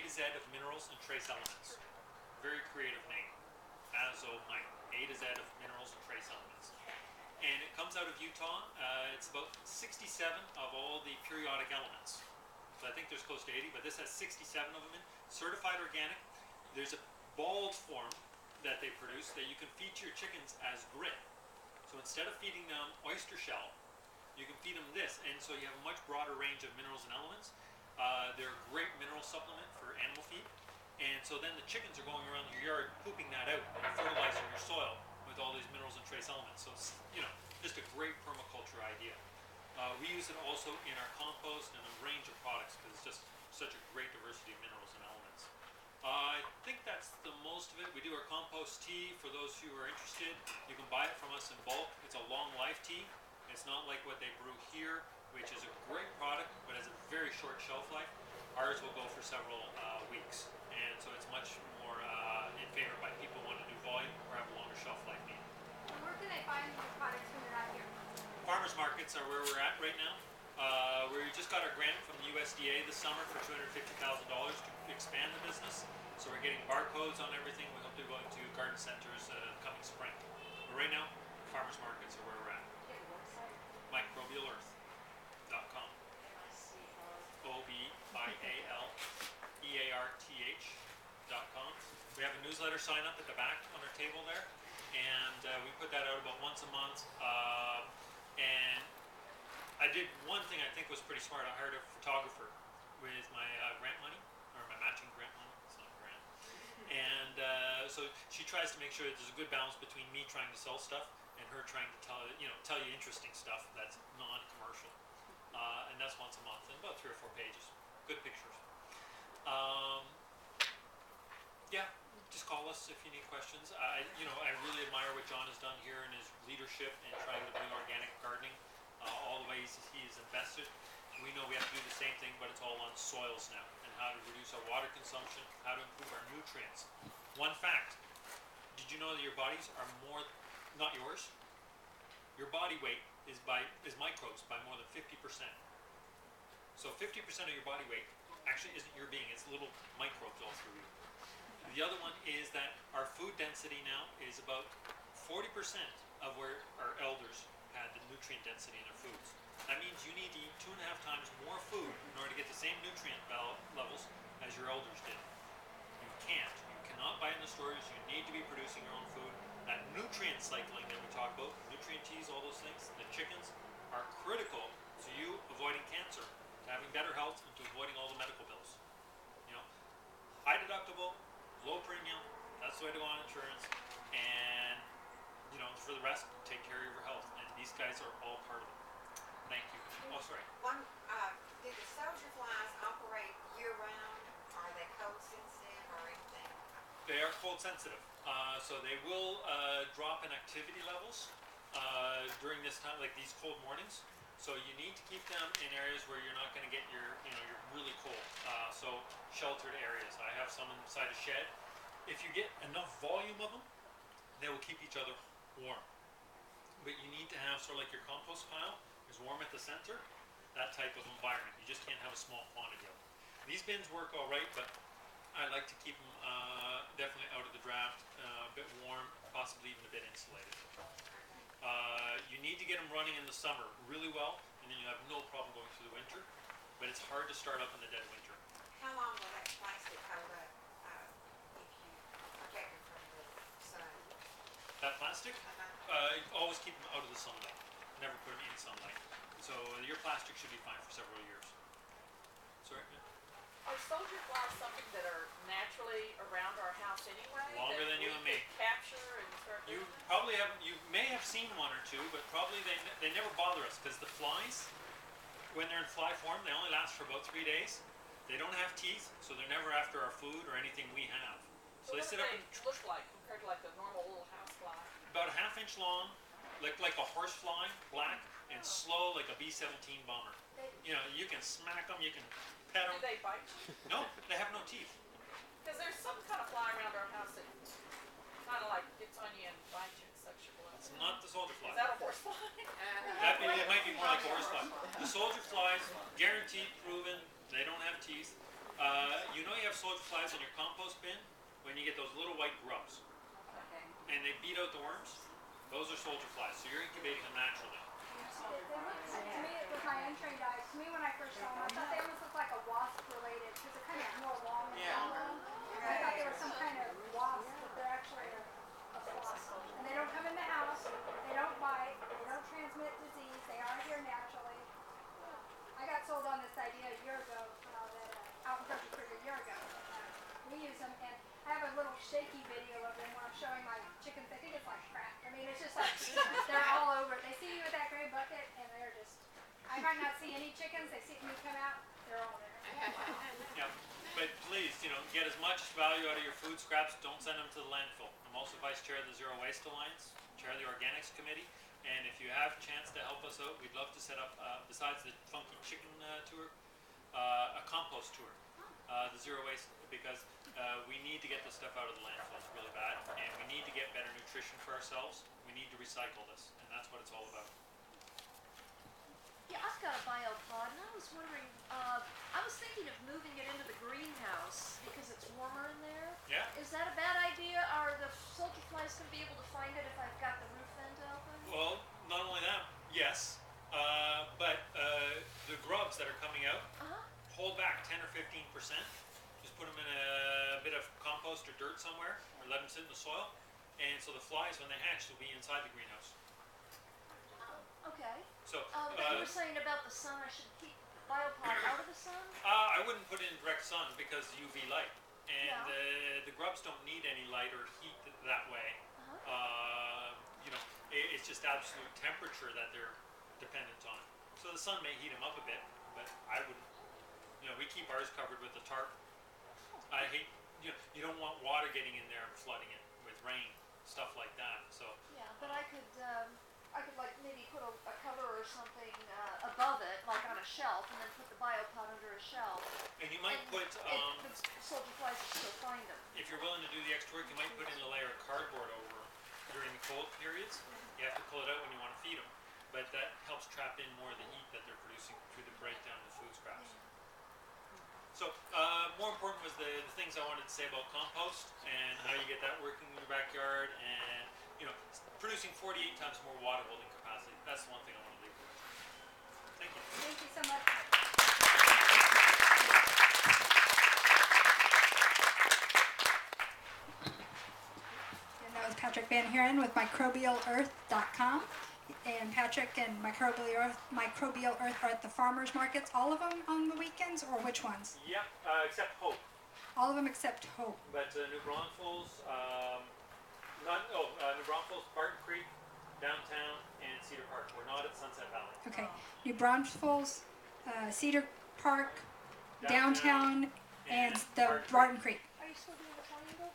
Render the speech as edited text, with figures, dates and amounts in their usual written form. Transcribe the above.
to Z of minerals and trace elements. Very creative name. Azomite. A to Z of minerals and trace elements. And it comes out of Utah. It's about 67 of all the periodic elements. So I think there's close to 80, but this has 67 of them in. Certified organic. There's a balled form that they produce that you can feed to your chickens as grit. So instead of feeding them oyster shell, you can feed them this, and so you have a much broader range of minerals and elements. They're a great mineral supplement for animal feed. And so then the chickens are going around your yard pooping that out and fertilizing your soil with all these minerals and trace elements. So it's, just a great permaculture idea. We use it also in our compost and a range of products because it's just such a great diversity of minerals and elements. I think that's the most of it. We do our compost tea for those who are interested. You can buy it from us in bulk. It's a long life tea. It's not like what they brew here, which is a great product but has a very short shelf life. Ours will go for several weeks, and so it's much more in favor by people who want to do volume or have a longer shelf life need. Where can they find your products when they're not here? Farmers markets are where we're at right now. We just got our grant from the USDA this summer for $250,000 to expand the business. So we're getting barcodes on everything. We hope to go into garden centers coming spring. But right now, farmers markets are where we're at. Microbialearth.com. OBIALEARTH.com. We have a newsletter sign up at the back on our table there, and we put that out about once a month. And I did one thing I think was pretty smart. I hired a photographer with my grant money, or my matching grant money. It's not a grant. And so she tries to make sure that there's a good balance between me trying to sell stuff and her trying to tell you interesting stuff that's non-commercial. And that's once a month, and about 3 or 4 pages. Good pictures. Yeah, just call us if you need questions. I really admire what John has done here in his leadership in trying to bring organic gardening. All the ways he's invested. We know we have to do the same thing, but it's all on soils now, and how to reduce our water consumption, how to improve our nutrients. One fact: did you know that your bodies are more, not yours? Your body weight is microbes by more than 50%. So 50% of your body weight actually isn't your being; it's little microbes all through you. The other one is that our food density now is about 40% of where our elders had the nutrient density in their foods. That means you need to eat 2.5 times more food in order to get the same nutrient levels as your elders did. You can't. You cannot buy in the stores. You need to be producing your own food. That nutrient cycling that we talk about, nutrient teas, all those things, the chickens, are critical to you avoiding cancer, to having better health, and to avoiding all the medical bills. High deductible, low premium, that's the way to go on insurance, and for the rest, take care of your health, and these guys are all part of it. Thank you. Oh, sorry. Do the soldier flies operate year-round? Are they cold sensitive or anything? They are cold sensitive, so they will drop in activity levels during this time, like these cold mornings. So you need to keep them in areas where you're not going to get your really cold. So sheltered areas. I have some inside a shed. If you get enough volume of them, they will keep each other warm. But you need to have sort of like your compost pile is warm at the center, that type of environment. You just can't have a small quantity of them. These bins work all right, but I like to keep them definitely out of the draft, a bit warm, possibly even a bit insulated. You need to get them running in the summer really well, and then you have no problem going through the winter, but it's hard to start up in the dead winter. How long will that plastic hold up if you protect it from the sun? That plastic? Always keep them out of the sunlight. Never put them in sunlight. So your plastic should be fine for several years. Sorry? Are soldier flies something that are naturally around our house anyway? Longer than you and me. Capture and start You doing probably haven't. You may have seen 1 or 2, but probably they never bother us because the flies, when they're in fly form, they only last for about 3 days. They don't have teeth, so they're never after our food or anything we have. So they sit up and look like compared to like the normal little house fly? About a 1/2 inch long, like a horse fly, black, and slow like a B-17 bomber. You can smack them, you can pet them. Do they bite you? No, they have no teeth. Because there's some kind of fly around our house that kind of like gets on you and bites you and sucks your blood. It's not the soldier fly. Is that a horse fly? It might be more like a horse fly. The soldier flies, guaranteed, proven, they don't have teeth. You have have soldier flies in your compost bin, when you get those little white grubs, Okay. and they beat out the worms, those are soldier flies. So you're incubating them naturally. They look, to me, with my untrained eye, to me when I first saw them, I thought they almost looked like a wasp related, because they're kind of more long and Yeah. long. I thought they were some kind of wasp, but they're actually a wasp. And they don't come in the house, they don't bite, they don't transmit disease, they are here naturally. I got sold on this idea a year ago when I was at out in Country Creek a year ago. We use them, and I have a little shaky video of them where I'm showing my chickens. They think it's like crap. I mean, it's just like they're all over. They see you with that gray bucket, and they're just. I might not see any chickens. They see me come out. They're all there. Yeah, but please, get as much value out of your food scraps. Don't send them to the landfill. I'm also vice chair of the Zero Waste Alliance, chair of the Organics Committee, and if you have a chance to help us out, we'd love to set up, besides the funky chicken tour, a compost tour, the Zero Waste, because we need to get this stuff out of the landfills really bad, and we need to get better nutrition for ourselves. We need to recycle this, and that's what it's all about. Yeah, I've got a biopod, and I was wondering, I was thinking of moving it into the greenhouse because it's warmer in there. Yeah. Is that a bad idea? Are the soldier flies going to be able to find it if I've got the roof vent open? Well, not only that, yes, but the grubs that are coming out, hold back 10 or 15%. Just put them in a bit of compost or dirt somewhere, or let them sit in the soil, and so the flies, when they hatch, will be inside the greenhouse. Okay. So, But you were saying about the sun, I should keep the biopod out of the sun? I wouldn't put it in direct sun because UV light, and Yeah. the grubs don't need any light or heat that way. It's just absolute temperature that they're dependent on. So the sun may heat them up a bit, but I wouldn't. We keep ours covered with a tarp. I hate, you don't want water getting in there and flooding it with rain, stuff like that. So Yeah, but I could like maybe put a cover or something above it, like on a shelf, and then put the biopod under a shelf. and you might And put, the soldier flies will still find them. if you're willing to do the extra work, you might put in a layer of cardboard over 'em during the cold periods. You have to pull it out when you want to feed them, but that helps trap in more of the heat that they're producing through the breakdown of the food scraps. So, more important was the things I wanted to say about compost and how you get that working in your backyard, and producing 48 times more water holding capacity. That's the one thing I want to leave with. Thank you. Thank you so much. And that was Patrick Van Heeren with microbialearth.com. And Patrick and Microbial Earth are at the farmers markets, all of them on the weekends, or which ones? Yep, except Hope. All of them except Hope. But New Braunfels, New Braunfels, Barton Creek, downtown, and Cedar Park. We're not at Sunset Valley. Okay, New Braunfels, Cedar Park, downtown, and the Barton Creek. Barton Creek. Are you still doing the triangle?